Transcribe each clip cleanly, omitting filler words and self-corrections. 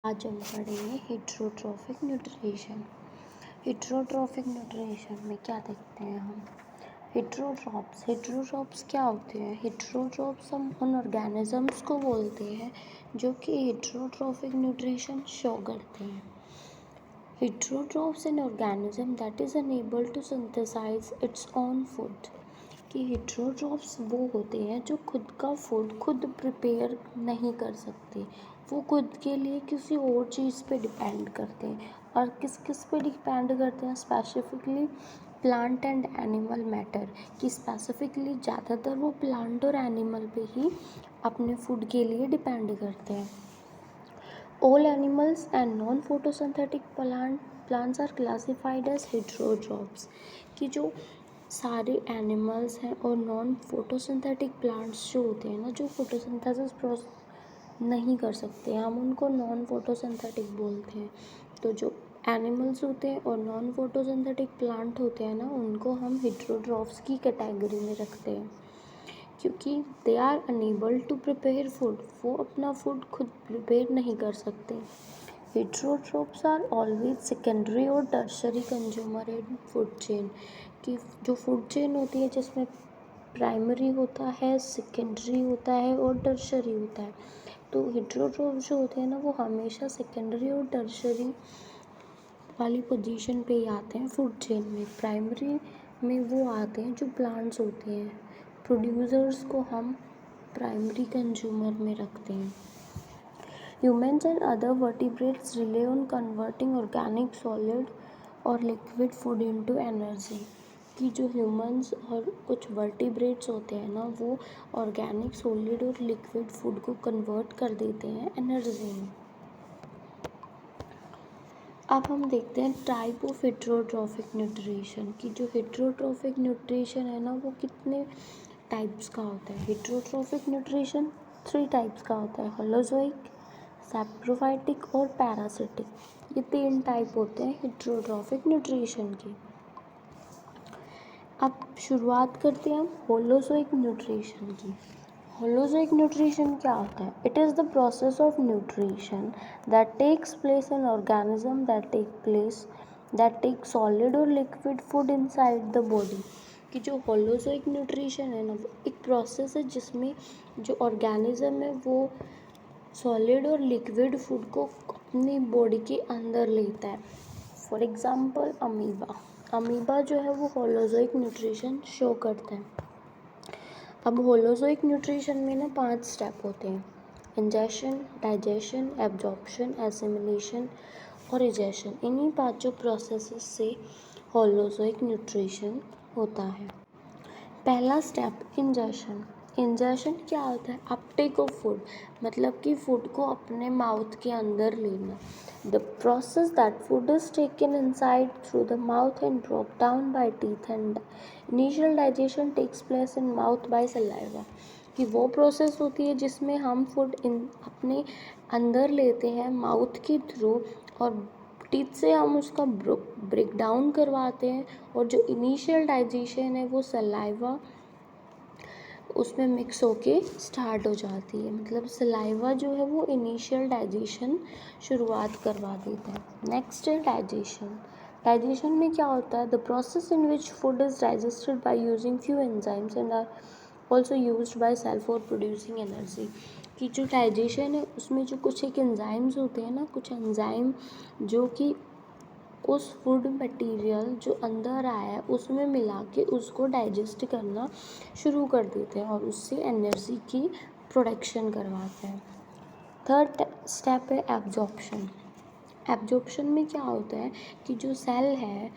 आज हम पढ़ेंगे हेट्रोट्रॉफिक न्यूट्रिशन। हेट्रोट्रॉफिक न्यूट्रिशन में क्या देखते हैं हम? हेट्रोट्रॉप्स क्या होते हैं? हेट्रोट्रॉप्स हम उन ऑर्गेनिजम्स को बोलते हैं जो कि हेट्रोट्रॉफिक न्यूट्रिशन शो करते हैं। Heterotrophs an organism that is unable to synthesise its own food. कि हेट्रोट्रॉप्स वो होते हैं जो खुद का फूड खुद प्रिपेयर नहीं कर सकते, वो खुद के लिए किसी और चीज़ पे डिपेंड करते हैं। और किस किस पे डिपेंड करते हैं? Specifically plant and animal matter. कि स्पेसिफिकली ज़्यादातर वो प्लांट और एनिमल पे ही अपने फूड के लिए डिपेंड करते हैं। All animals and non-photosynthetic plants are classified as heterotrophs। कि जो सारे एनिमल्स हैं और नॉन फोटोसिंथेटिक प्लांट्स जो होते हैं ना, जो फोटोसिंथेसिस प्रोसेस नहीं कर सकते, हम उनको नॉन फोटोसिंथेटिक बोलते हैं। तो जो एनिमल्स होते हैं और नॉन फोटोसिंथेटिक प्लांट होते हैं ना, उनको हम हेटेरोट्रॉफ्स की कैटेगरी में रखते हैं, क्योंकि they are unable to prepare food. वो अपना फूड खुद प्रिपेयर नहीं कर सकते। हेटेरोट्रॉफ्स आर ऑलवेज सेकेंडरी और tertiary consumer in food chain. कि जो फूड चेन होती है जिसमें प्राइमरी होता है, सेकेंडरी होता है और टर्शरी होता है। तो हेटेरोट्रॉफ्स जो होते हैं ना, वो हमेशा सेकेंडरी और टर्शरी वाली पोजीशन पे ही आते हैं फूड चेन में। प्राइमरी में वो आते हैं जो प्लांट्स होते हैं। प्रोड्यूसर्स को हम प्राइमरी कंज्यूमर में रखते हैं। Humans and other vertebrates rely on converting organic solid और liquid food into energy। कि जो ह्यूमंस और कुछ वर्टिब्रेट्स होते हैं ना, वो ऑर्गेनिक सॉलिड और लिक्विड फूड को कन्वर्ट कर देते हैं एनर्जी में। अब हम देखते हैं टाइप ऑफ हेटेरोट्रॉफिक न्यूट्रिशन। की जो हेटेरोट्रॉफिक न्यूट्रिशन है ना, वो कितने टाइप्स का होता है? हेटेरोट्रॉफिक न्यूट्रिशन 3 टाइप्स का होता है, होलोजोइक, सैप्रोफाइटिक और पैरासिटिक। ये 3 टाइप होते हैं हेटेरोट्रॉफिक न्यूट्रिशन के। अब शुरुआत करते हैं हम होलोजोइक न्यूट्रिशन की। होलोजोइक न्यूट्रिशन क्या होता है? It is the process of nutrition that takes place in organism that take solid और liquid food inside the body. कि जो होलोजोइक न्यूट्रिशन है ना, वो एक प्रोसेस है जिसमें जो ऑर्गेनिज्म है वो सॉलिड और लिक्विड फूड को अपनी बॉडी के अंदर लेता है। फॉर एग्जांपल अमीबा जो है वो होलोजोइक न्यूट्रिशन शो करता है। अब होलोजोइक न्यूट्रिशन में ना 5 स्टेप होते हैं: इंजेशन, डाइजेशन, एब्जॉर्प्शन, एसिमिलेशन और इजेशन। इन्हीं 5 प्रोसेसेस से होलोजोइक न्यूट्रिशन होता है। पहला स्टेप इंजेशन। इंजेशन क्या होता है? अपटेक ऑफ फूड, मतलब कि फूड को अपने माउथ के अंदर लेना। The process that food is taken inside through the mouth and drop down by teeth and initial digestion takes place in mouth by saliva. कि वो प्रोसेस होती है जिसमें हम फूड अपने अंदर लेते हैं माउथ के थ्रू, और टीथ से हम उसका ब्रेक डाउन करवाते हैं, और जो इनिशियल डाइजेशन है वो सलाइवा उसमें मिक्स होके स्टार्ट हो जाती है। मतलब सलाइवा जो है वो इनिशियल डाइजेशन शुरुआत करवा देता है। नेक्स्ट है डाइजेशन। डाइजेशन में क्या होता है? The process in which food is digested by using few enzymes and are also used by cell for producing energy. कि जो डाइजेशन है उसमें जो कुछ एक एंजाइम्स होते हैं ना, कुछ एंजाइम जो कि उस फूड मटेरियल जो अंदर आया है उसमें मिला के उसको डाइजेस्ट करना शुरू कर देते हैं और उससे एनर्जी की प्रोडक्शन करवाते हैं। थर्ड स्टेप है एब्जॉर्प्शन। एब्जॉर्प्शन में क्या होता है कि जो सेल है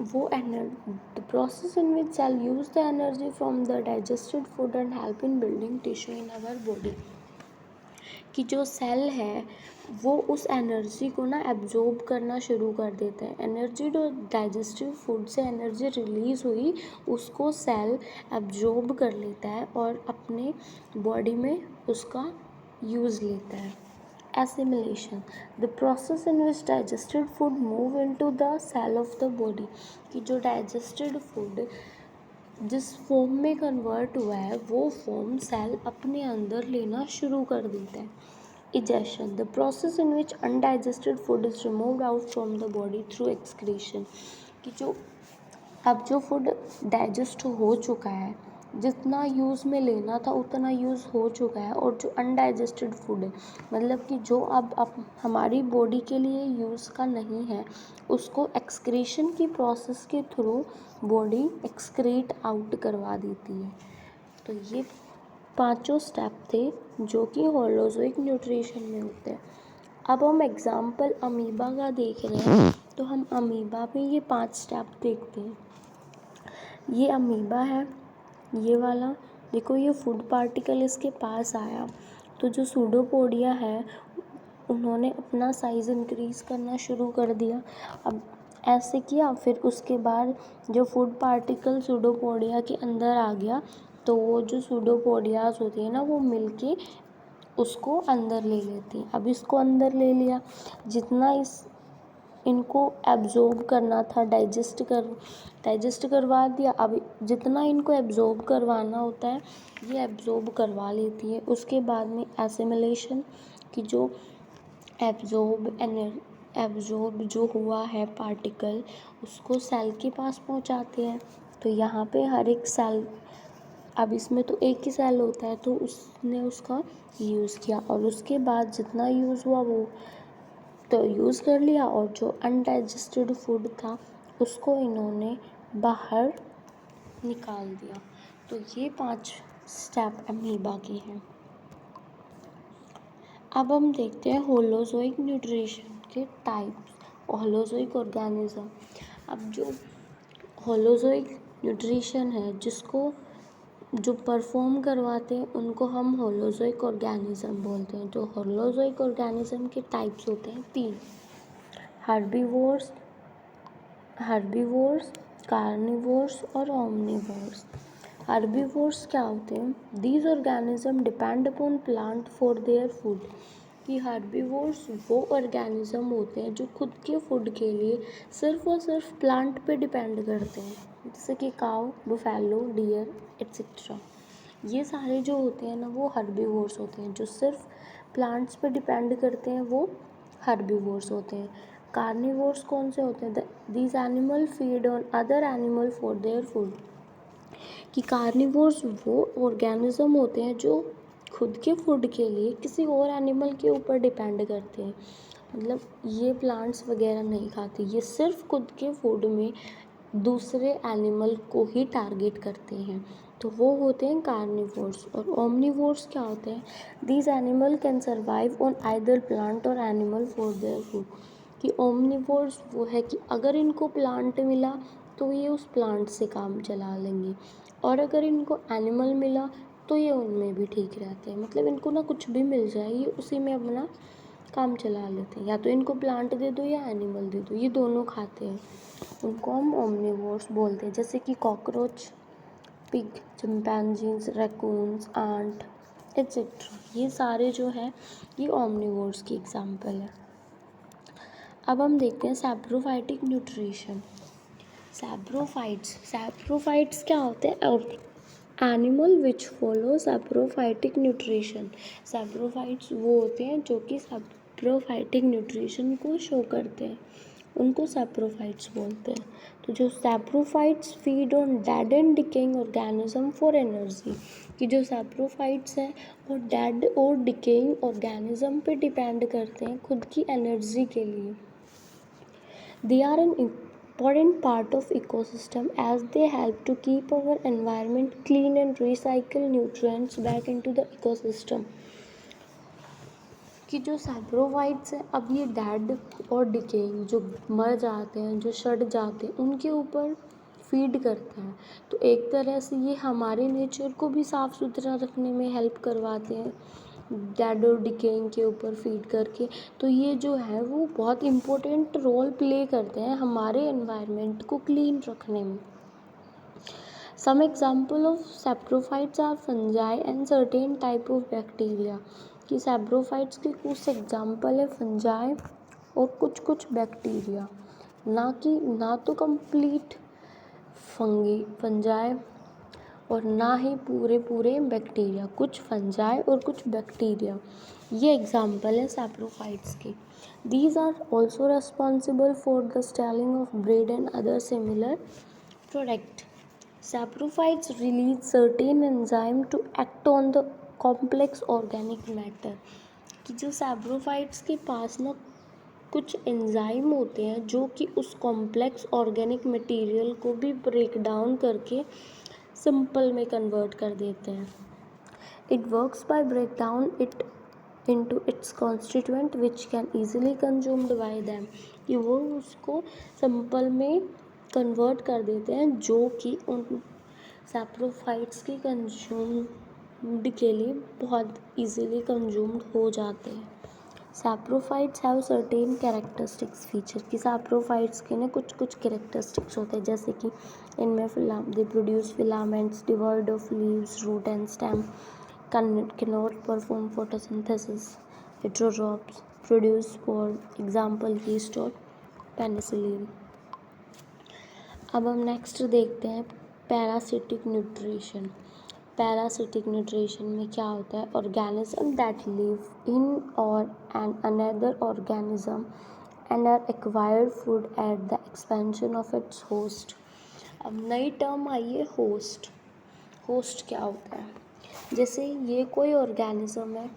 वो the process in which cell use the energy from the digested food and help in building tissue in our body. कि जो सेल है वो उस एनर्जी को ना एब्जॉर्ब करना शुरू कर देता है। एनर्जी जो डाइजेस्टिव फूड से एनर्जी रिलीज़ हुई उसको सेल एब्जॉर्ब कर लेता है और अपने बॉडी में उसका यूज़ लेता है। Assimilation, the process in which digested food move into the cell of the body. कि जो डाइजेस्टेड फूड जिस फॉर्म में कन्वर्ट हुआ है वो फॉर्म सेल अपने अंदर लेना शुरू कर देता है। Digestion, the process in which undigested food is removed out from the body through excretion. कि जो अब जो फूड डाइजेस्ट हो चुका है, जितना यूज़ में लेना था उतना यूज़ हो चुका है, और जो अनडाइजेस्टेड फूड है मतलब कि जो अब हमारी बॉडी के लिए यूज़ का नहीं है, उसको एक्सक्रीशन की प्रोसेस के थ्रू बॉडी एक्सक्रीट आउट करवा देती है। तो ये पांचों स्टेप थे जो कि होलोजोइक न्यूट्रिशन में होते हैं। अब हम एग्जाम्पल अमीबा का देख रहे हैं, तो हम अमीबा में ये 5 स्टेप देखते हैं। ये अमीबा है, ये वाला देखो, ये फूड पार्टिकल इसके पास आया तो जो सूडोपोडिया है उन्होंने अपना साइज़ इंक्रीज़ करना शुरू कर दिया। अब ऐसे किया, फिर उसके बाद जो फूड पार्टिकल सूडोपोडिया के अंदर आ गया, तो वो जो सूडोपोडियाज होती है ना, वो मिलके उसको अंदर ले लेती हैं। अब इसको अंदर ले लिया, जितना इनको एब्जॉर्ब करना था डाइजेस्ट करवा दिया। अब जितना इनको एब्जॉर्ब करवाना होता है ये एब्जॉर्ब करवा लेती है। उसके बाद में एसिमिलेशन की जो एब्जॉर्ब जो हुआ है पार्टिकल उसको सेल के पास पहुंचाते हैं। तो यहाँ पे हर एक सेल, अब इसमें तो एक ही सेल होता है, तो उसने उसका यूज़ किया और उसके बाद जितना यूज़ हुआ वो तो यूज़ कर लिया, और जो अनडाइजेस्टेड फूड था उसको इन्होंने बाहर निकाल दिया। तो ये 5 स्टेप अमीबा के हैं। अब हम देखते हैं होलोजोइक न्यूट्रिशन के टाइप्स, होलोजोइक ऑर्गेनिज्म। अब जो होलोजोइक न्यूट्रिशन है जिसको जो परफॉर्म करवाते हैं उनको हम होलोजोइक ऑर्गेनिज्म बोलते हैं। जो होलोजोइक ऑर्गेनिज्म के टाइप्स होते हैं 3, हर्बीवोर्स, कार्निवोर्स और ओमनिवोर्स। हर्बीवोर्स क्या होते हैं? These organism depend upon plant for their food. कि हर्बीवोर्स वो ऑर्गेनिज्म होते हैं जो खुद के फूड के लिए सिर्फ और सिर्फ प्लांट पे डिपेंड करते हैं, जैसे कि काऊ, बुफेलो, डियर एट्सेट्रा। ये सारे जो होते हैं ना वो हर्बीवोर्स होते हैं। जो सिर्फ प्लांट्स पे डिपेंड करते हैं वो हर्बीवोर्स होते हैं। कार्निवोर्स कौन से होते हैं? These animal feed on other animal for their food. कि कार्निवोर्स वो ऑर्गेनिज्म होते हैं जो खुद के फूड के लिए किसी और एनिमल के ऊपर डिपेंड करते हैं। मतलब ये प्लांट्स वगैरह नहीं खाते, ये सिर्फ खुद के फूड में दूसरे एनिमल को ही टारगेट करते हैं, तो वो होते हैं कार्निवोर्स। और ओमनिवोर्स क्या होते हैं? These animal can survive on either plant और एनिमल फॉर देयर फूड। कि ओमनिवोर्स वो है कि अगर इनको प्लांट मिला तो ये उस प्लांट से काम चला लेंगे, और अगर इनको एनिमल मिला तो ये उनमें भी ठीक रहते हैं। मतलब इनको ना कुछ भी मिल जाए ये उसी में अपना काम चला लेते हैं, या तो इनको प्लांट दे दो या एनिमल दे दो, ये दोनों खाते हैं, उनको हम ओमनिवोर्स बोलते हैं। जैसे कि cockroach, pig, chimpanzees, raccoons, ant etcetera, ये सारे जो है ये ओमनिवोर्स की एग्जाम्पल है। अब हम देखते हैं सैप्रोफाइटिक न्यूट्रिशन। सैप्रोफाइट्स क्या होते हैं? Animal which follow saprophytic nutrition. Saprophytes वो होते हैं जो कि सैप्रोफाइटिक न्यूट्रिशन को शो करते हैं, उनको सैप्रोफाइट्स बोलते हैं। तो जो saprophytes feed on dead and decaying organism for energy. कि जो सैप्रोफाइट्स हैं वो डेड और डिकेइंग ऑर्गेनिज्म पे डिपेंड करते हैं खुद की एनर्जी के लिए। They are an important part of ecosystem as they help to keep our environment clean and recycle nutrients back into the ecosystem। कि जो सैप्रोफाइट्स हैं, अब ये डेड और डिकेइंग जो मर जाते हैं, जो सड़ जाते हैं, उनके ऊपर फीड करते हैं। तो एक तरह से ये हमारे नेचर को भी साफ़ सुथरा रखने में हेल्प करवाते हैं डेड और डिकेइंग के ऊपर फीड करके। तो ये जो है वो बहुत इम्पोर्टेंट रोल प्ले करते हैं हमारे एनवायरनमेंट को क्लीन रखने में। Some example of saprophytes are fungi and certain type of bacteria. कि सैप्रोफाइट्स के कुछ एग्जाम्पल है फंजाई और कुछ बैक्टीरिया, ना तो कंप्लीट फंजाई और ना ही पूरे पूरे बैक्टीरिया, कुछ फंजाई और कुछ बैक्टीरिया। ये एग्जाम्पल है सैप्रोफाइट्स के। These are also responsible for the staling of bread and other similar product. Saprophytes release certain enzyme to act on the complex organic matter. कि जो सैप्रोफाइट्स के पास ना कुछ एंजाइम होते हैं जो कि उस कॉम्प्लेक्स ऑर्गेनिक मटेरियल को भी ब्रेक डाउन करके सिंपल में कन्वर्ट कर देते हैं। It works by break down it into its constituent which can easily consumed by them. कि वो उसको सिंपल में कन्वर्ट कर देते हैं जो कि उन सैप्रोफाइट्स की कंज्यूम्ड के लिए बहुत ईजिली कंज्यूम्ड हो जाते हैं। Saprophytes have certain characteristics feature. कि सैप्रोफाइट्स के ना कुछ कुछ कैरेक्टरिस्टिक्स होते हैं, जैसे कि इनमें they produce filaments devoid of leaves root and stem, cannot perform photosynthesis, heterotrophs, produce spore, example yeast और पेनिसिलिन। अब हम नेक्स्ट देखते हैं पैरासिटिक न्यूट्रिशन। पैरासिटिक न्यूट्रिशन में क्या होता है? Organism that live in or on another organism and are acquired food at the expansion of its host. अब नई टर्म आई है होस्ट। होस्ट क्या होता है? जैसे ये कोई ऑर्गेनिज्म है,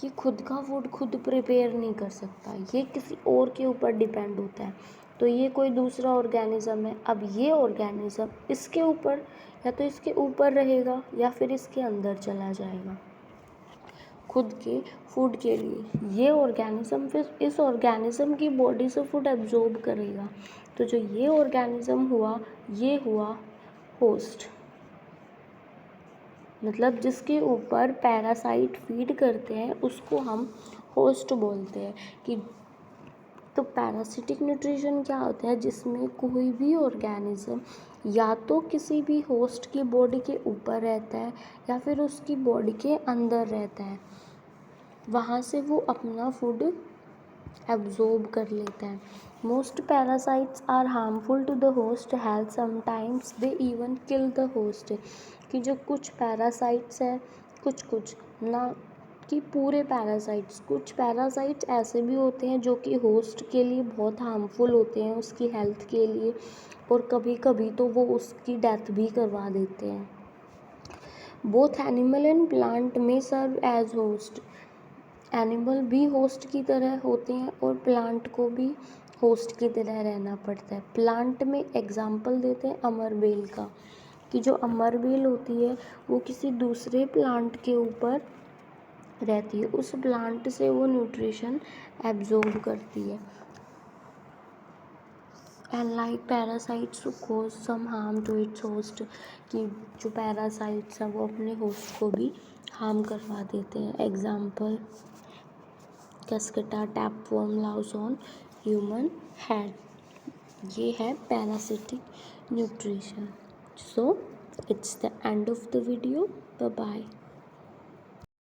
ये खुद का फूड खुद प्रिपेयर नहीं कर सकता, ये किसी और के ऊपर डिपेंड होता है। तो ये कोई दूसरा ऑर्गेनिज्म है, अब ये ऑर्गेनिज्म इसके ऊपर या तो इसके ऊपर रहेगा या फिर इसके अंदर चला जाएगा खुद के फूड के लिए। ये ऑर्गेनिज्म फिर इस ऑर्गेनिज्म की बॉडी से फूड एब्जॉर्ब करेगा। तो जो ये ऑर्गेनिज्म हुआ, ये हुआ होस्ट। मतलब जिसके ऊपर पैरासाइट फीड करते हैं उसको हम होस्ट बोलते हैं। कि तो पैरासिटिक न्यूट्रिशन क्या होता है? जिसमें कोई भी ऑर्गेनिज्म या तो किसी भी होस्ट की बॉडी के ऊपर रहता है या फिर उसकी बॉडी के अंदर रहता है, वहाँ से वो अपना फूड एब्जॉर्ब कर लेता है। Most parasites are harmful to the host health, sometimes they even kill the host. कि जो कुछ पैरासाइट्स है, कुछ ना कि पूरे पैरासाइट्स, कुछ पैरासाइट्स ऐसे भी होते हैं जो कि होस्ट के लिए बहुत हार्मफुल होते हैं उसकी हेल्थ के लिए, और कभी कभी तो वो उसकी डेथ भी करवा देते हैं। बोथ एनिमल एंड प्लांट में सर्व एज होस्ट। एनिमल भी होस्ट की तरह होते हैं और प्लांट को भी होस्ट की तरह रहना पड़ता है। प्लांट में एग्जाम्पल देते हैं अमरबेल का। कि जो अमरबेल होती है वो किसी दूसरे प्लांट के ऊपर रहती है, उस प्लांट से वो न्यूट्रिशन एब्जॉर्ब करती है। And like parasites to cause some harm to its host. कि जो पैरासाइट्स हैं वो अपने होस्ट को भी हार्म करवा देते हैं। Example cuscuta tapeworm louse on human head. ये है parasitic nutrition. So it's the end of the video. Bye bye.